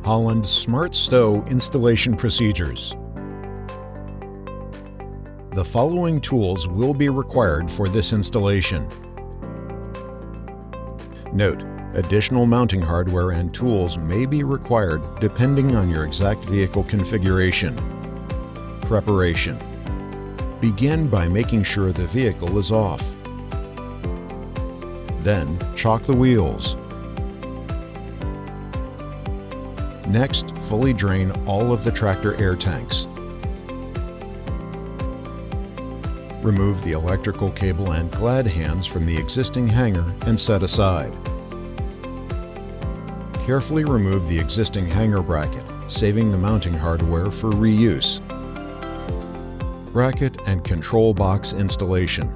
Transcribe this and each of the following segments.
Holland SmartSTO installation procedures. The following tools will be required for this installation. Note: additional mounting hardware and tools may be required depending on your exact vehicle configuration. Preparation. Begin by making sure the vehicle is off. Then, chock the wheels. Next, fully drain all of the tractor air tanks. Remove the electrical cable and glad hands from the existing hanger and set aside. Carefully remove the existing hanger bracket, saving the mounting hardware for reuse. Bracket and control box installation.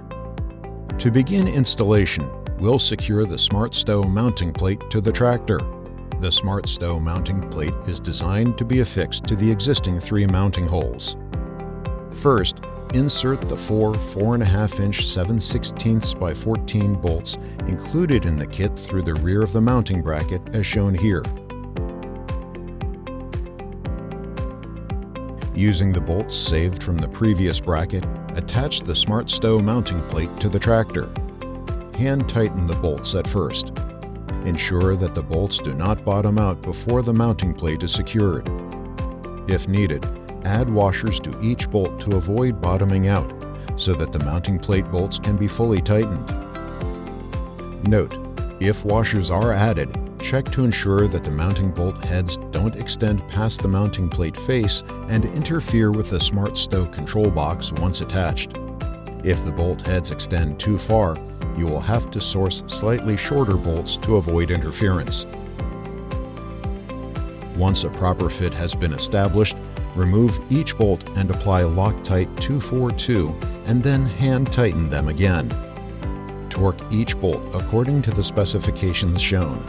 To begin installation, we'll secure the SmartSTO mounting plate to the tractor. The SmartSTO mounting plate is designed to be affixed to the existing 3 mounting holes. First, insert the 4.5-inch 7/16 by 14 bolts included in the kit through the rear of the mounting bracket as shown here. Using the bolts saved from the previous bracket, attach the SmartSTO mounting plate to the tractor. Hand tighten the bolts at first. Ensure that the bolts do not bottom out before the mounting plate is secured. If needed, add washers to each bolt to avoid bottoming out, so that the mounting plate bolts can be fully tightened. Note: if washers are added, check to ensure that the mounting bolt heads don't extend past the mounting plate face and interfere with the SmartSTO control box once attached. If the bolt heads extend too far, you will have to source slightly shorter bolts to avoid interference. Once a proper fit has been established, remove each bolt and apply Loctite 242 and then hand tighten them again. Torque each bolt according to the specifications shown.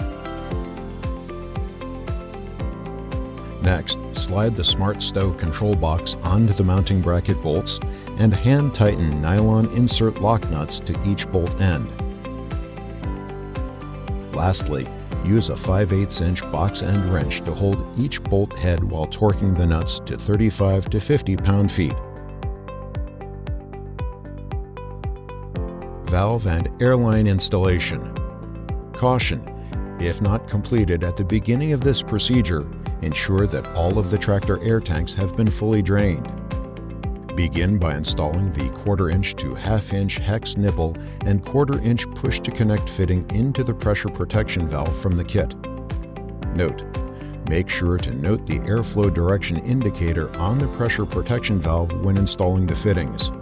Next, slide the SmartSTO control box onto the mounting bracket bolts and hand tighten nylon insert lock nuts to each bolt end. Lastly, use a 5/8-inch box end wrench to hold each bolt head while torquing the nuts to 35 to 50 pound-feet. Valve and airline installation. Caution: if not completed at the beginning of this procedure, ensure that all of the tractor air tanks have been fully drained. Begin by installing the 1/4-inch to 1/2-inch hex nipple and 1/4-inch push-to-connect fitting into the pressure protection valve from the kit. Note: make sure to note the airflow direction indicator on the pressure protection valve when installing the fittings.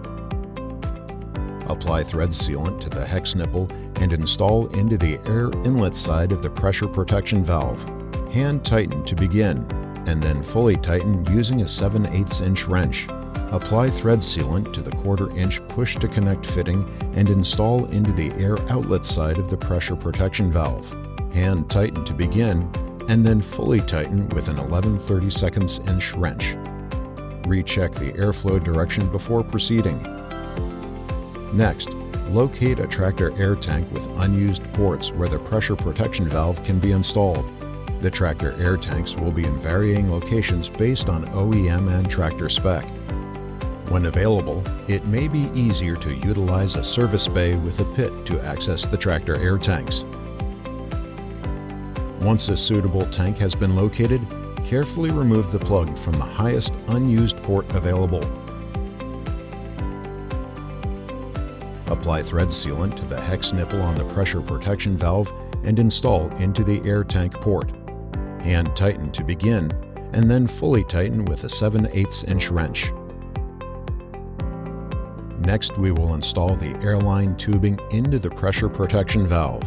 Apply thread sealant to the hex nipple and install into the air inlet side of the pressure protection valve. Hand tighten to begin, and then fully tighten using a 7/8-inch wrench. Apply thread sealant to the 1/4-inch push-to-connect fitting and install into the air outlet side of the pressure protection valve. Hand tighten to begin, and then fully tighten with an 11/32 wrench. Recheck the airflow direction before proceeding. Next, locate a tractor air tank with unused ports where the pressure protection valve can be installed. The tractor air tanks will be in varying locations based on OEM and tractor spec. When available, it may be easier to utilize a service bay with a pit to access the tractor air tanks. Once a suitable tank has been located, carefully remove the plug from the highest unused port available. Apply thread sealant to the hex nipple on the pressure protection valve and install into the air tank port. Hand tighten to begin, and then fully tighten with a 7/8-inch wrench. Next, we will install the airline tubing into the pressure protection valve.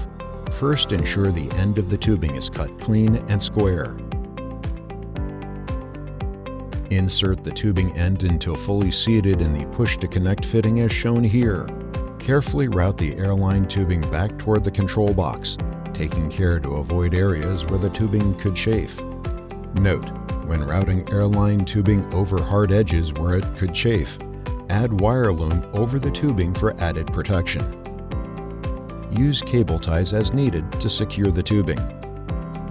First, ensure the end of the tubing is cut clean and square. Insert the tubing end until fully seated in the push-to-connect fitting as shown here. Carefully route the airline tubing back toward the control box, taking care to avoid areas where the tubing could chafe. Note: when routing airline tubing over hard edges where it could chafe, add wire loom over the tubing for added protection. Use cable ties as needed to secure the tubing.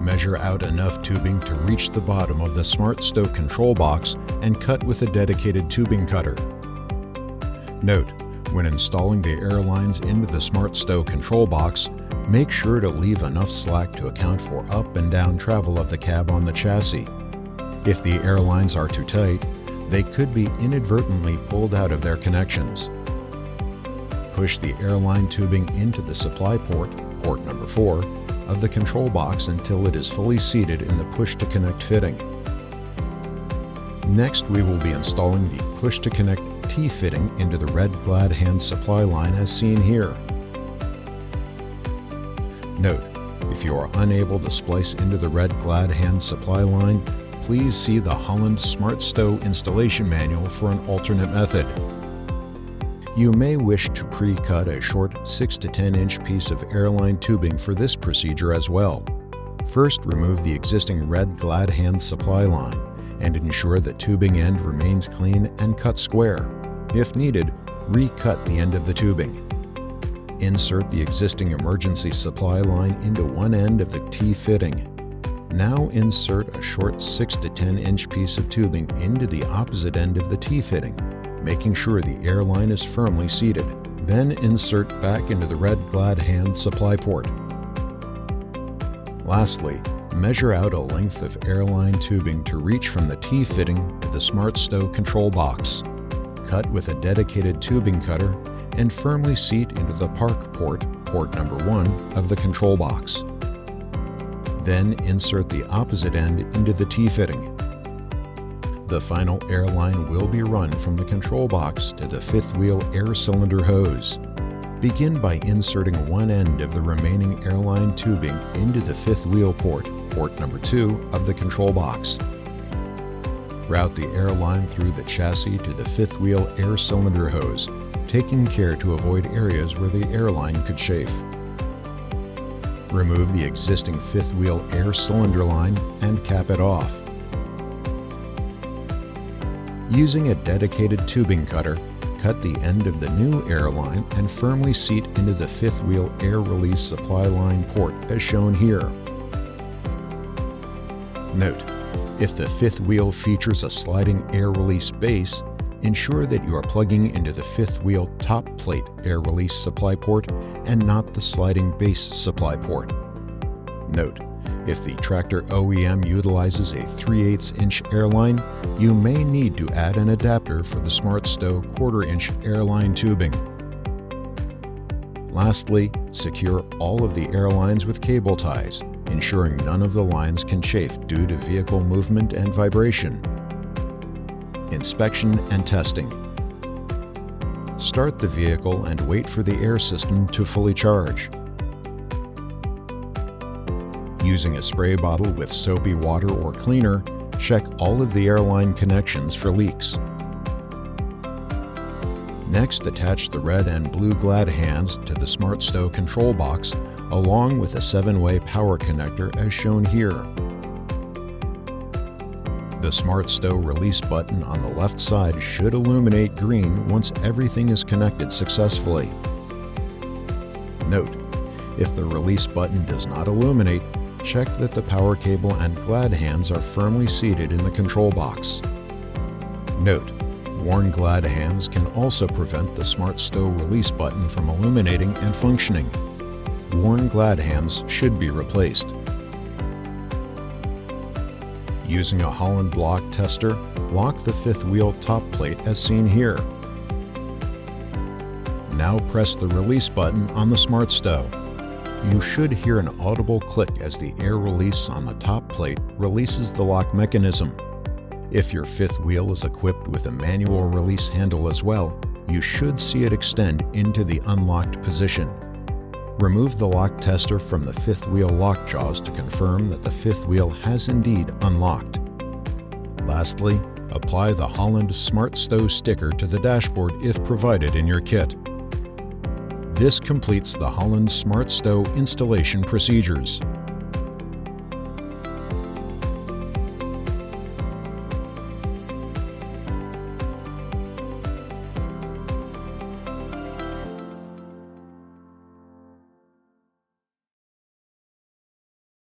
Measure out enough tubing to reach the bottom of the SmartSTO control box and cut with a dedicated tubing cutter. Note, when installing the air lines into the SmartSTO control box, make sure to leave enough slack to account for up and down travel of the cab on the chassis. If the air lines are too tight, they could be inadvertently pulled out of their connections. Push the airline tubing into the supply port, port number 4, of the control box until it is fully seated in the push-to-connect fitting. Next, we will be installing the push-to-connect T-fitting into the red gladhands supply line as seen here. Note, if you are unable to splice into the red gladhands supply line, please see the Holland SmartSTO installation manual for an alternate method. You may wish to pre-cut a short 6 to 10 inch piece of airline tubing for this procedure as well. First, remove the existing red gladhands supply line and ensure the tubing end remains clean and cut square. If needed, recut the end of the tubing. Insert the existing emergency supply line into one end of the T-fitting. Now insert a short 6 to 10 inch piece of tubing into the opposite end of the T-fitting, making sure the air line is firmly seated. Then insert back into the red gladhands supply port. Lastly, measure out a length of airline tubing to reach from the T-fitting to the SmartSTO control box. Cut with a dedicated tubing cutter and firmly seat into the park port, port number 1, of the control box. Then insert the opposite end into the T-fitting. The final air line will be run from the control box to the fifth wheel air cylinder hose. Begin by inserting one end of the remaining airline tubing into the fifth wheel port, port number 2, of the control box. Route the air line through the chassis to the fifth wheel air cylinder hose, taking care to avoid areas where the airline could chafe. Remove the existing fifth wheel air cylinder line and cap it off. Using a dedicated tubing cutter, cut the end of the new air line and firmly seat into the fifth wheel air release supply line port as shown here. Note, if the fifth wheel features a sliding air release base, ensure that you are plugging into the fifth wheel top plate air release supply port and not the sliding base supply port. Note, if the tractor OEM utilizes a 3/8 inch airline, you may need to add an adapter for the SmartSTO 1/4 inch airline tubing. Lastly, secure all of the airlines with cable ties, ensuring none of the lines can chafe due to vehicle movement and vibration. Inspection and testing. Start the vehicle and wait for the air system to fully charge. Using a spray bottle with soapy water or cleaner, check all of the airline connections for leaks. Next, attach the red and blue gladhands to the SmartSTO control box along with a 7-way power connector as shown here. The SmartSTO release button on the left side should illuminate green once everything is connected successfully. Note, if the release button does not illuminate, check that the power cable and gladhands are firmly seated in the control box. Note, worn gladhands can also prevent the SmartSTO release button from illuminating and functioning. Worn gladhands should be replaced. Using a Holland lock tester, lock the fifth wheel top plate as seen here. Now press the release button on the SmartSTO. You should hear an audible click as the air release on the top plate releases the lock mechanism. If your fifth wheel is equipped with a manual release handle as well, you should see it extend into the unlocked position. Remove the lock tester from the fifth wheel lock jaws to confirm that the fifth wheel has indeed unlocked. Lastly, apply the Holland SmartSTO sticker to the dashboard if provided in your kit. This completes the Holland SmartSTO installation procedures.